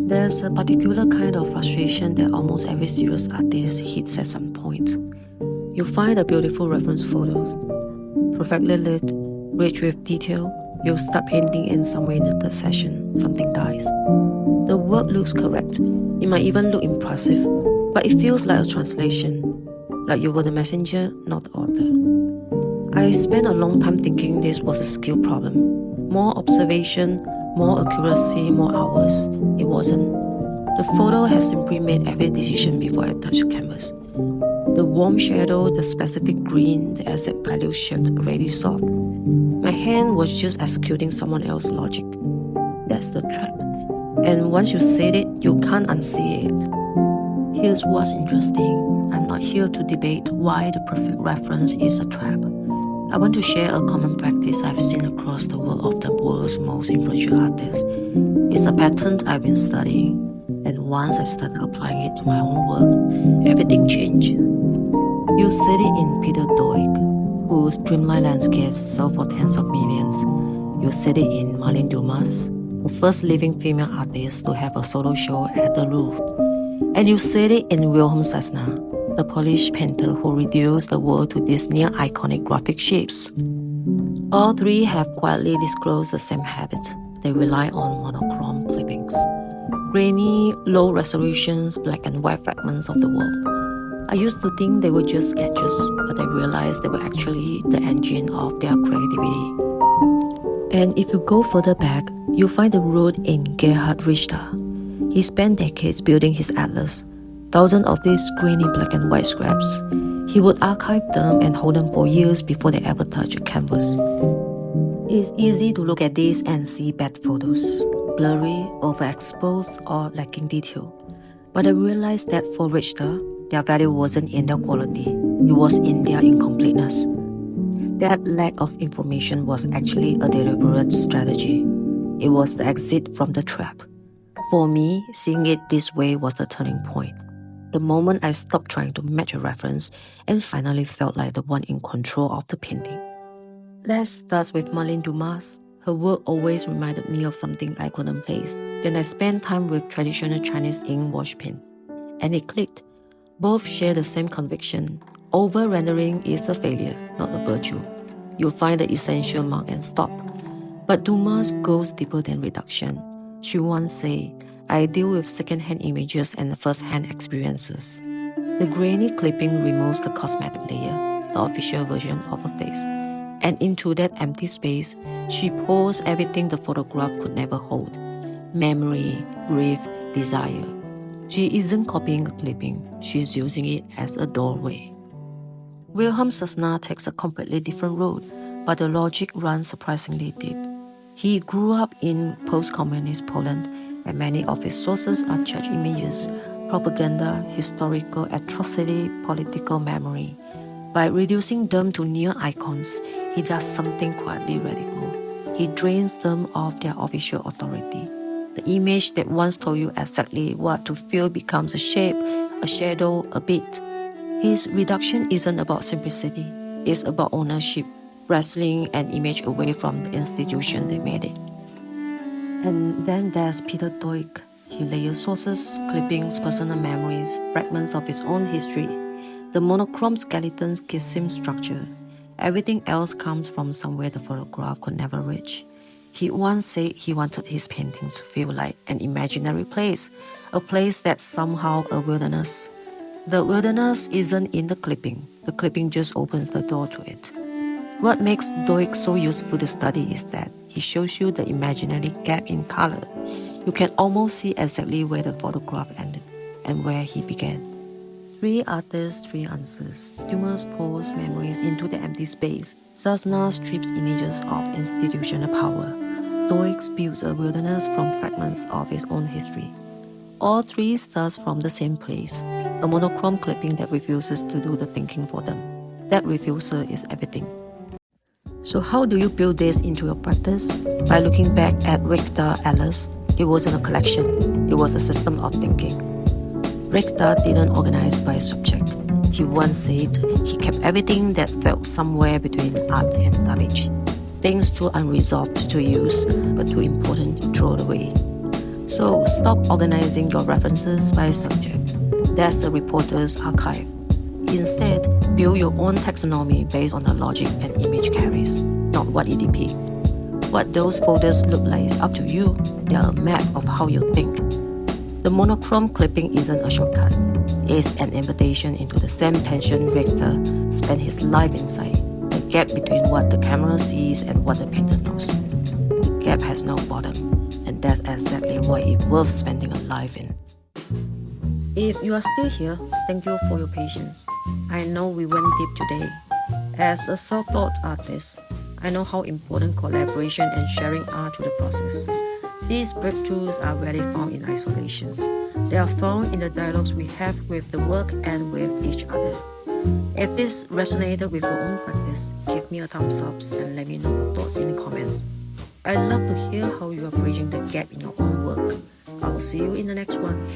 There's a particular kind of frustration that almost every serious artist hits at some point. You find a beautiful reference photos, perfectly lit, rich with detail. You start painting in some way in the third session, something dies. The work looks correct, it might even look impressive, but it feels like a translation, like you were the messenger, not the author. I spent a long time thinking this was a skill problem. More observation, more accuracy, more hours. It wasn't. The photo has simply made every decision before I touched the canvas. The warm shadow, the specific green, the exact value shift already solved. My hand was just executing someone else's logic. That's the trap. And once you said it, you can't unsee it. Here's what's interesting. I'm not here to debate why the perfect reference is a trap. I want to share a common practice I've seen across the world of the world's most influential artists. It's a pattern I've been studying, and once I started applying it to my own work, everything changed. You see it in Peter Doig, whose dreamlike landscapes sold for tens of millions. You see it in Marlene Dumas, the first living female artist to have a solo show at the Louvre. And you see it in Wilhelm Sasnal, the Polish painter who reduced the world to these near-iconic graphic shapes. All three have quietly disclosed the same habit. They rely on monochrome clippings. Grainy, low resolutions, black and white fragments of the world. I used to think they were just sketches, but I realized they were actually the engine of their creativity. And if you go further back, you'll find the root in Gerhard Richter. He spent decades building his atlas. Thousands of these grainy black and white scraps. He would archive them and hold them for years before they ever touch a canvas. It's easy to look at these and see bad photos, blurry, overexposed, or lacking detail. But I realized that for Richter, their value wasn't in their quality, it was in their incompleteness. That lack of information was actually a deliberate strategy. It was the exit from the trap. For me, seeing it this way was the turning point. The moment I stopped trying to match a reference and finally felt like the one in control of the painting. Let's start with Marlene Dumas. Her work always reminded me of something I couldn't place. Then I spent time with traditional Chinese ink wash paint, and it clicked. Both share the same conviction. Over-rendering is a failure, not a virtue. You'll find the essential mark and stop. But Dumas goes deeper than reduction. She once said, I deal with second-hand images and first-hand experiences. The grainy clipping removes the cosmetic layer, the official version of a face. And into that empty space, she pours everything the photograph could never hold. Memory, grief, desire. She isn't copying a clipping, she's using it as a doorway. Wilhelm Sasnal takes a completely different road, but the logic runs surprisingly deep. He grew up in post-communist Poland, and many of his sources are church images, propaganda, historical atrocity, political memory. By reducing them to near icons, he does something quietly radical. He drains them of their official authority. The image that once told you exactly what to feel becomes a shape, a shadow, a beat. His reduction isn't about simplicity, it's about ownership, wrestling an image away from the institution that made it. And then there's Peter Doig. He layers sources, clippings, personal memories, fragments of his own history. The monochrome skeletons gives him structure. Everything else comes from somewhere the photograph could never reach. He once said he wanted his paintings to feel like an imaginary place, a place that's somehow a wilderness. The wilderness isn't in the clipping just opens the door to it. What makes Doig so useful to study is that he shows you the imaginary gap in color. You can almost see exactly where the photograph ended and where he began. Three artists, three answers. Dumas pours memories into the empty space. Sasnal strips images of institutional power. Doig builds a wilderness from fragments of his own history. All three starts from the same place, a monochrome clipping that refuses to do the thinking for them. That refusal is everything. So how do you build this into your practice? By looking back at Richter Atlas, it wasn't a collection, it was a system of thinking. Richter didn't organize by subject. He once said he kept everything that felt somewhere between art and garbage. Things too unresolved to use, but too important to throw away. So stop organizing your references by subject. That's the reporter's archive. Instead, build your own taxonomy based on the logic an image carries, not what it depicts. What those folders look like is up to you. They are a map of how you think. The monochrome clipping isn't a shortcut. It's an invitation into the same tension Richter spent his life inside, the gap between what the camera sees and what the painter knows. The gap has no bottom, and that's exactly why it's worth spending a life in. If you are still here, thank you for your patience. I know we went deep today. As a self-taught artist, I know how important collaboration and sharing are to the process. These breakthroughs are rarely found in isolation. They are found in the dialogues we have with the work and with each other. If this resonated with your own practice, give me a thumbs up and let me know your thoughts in the comments. I'd love to hear how you are bridging the gap in your own work. I will see you in the next one.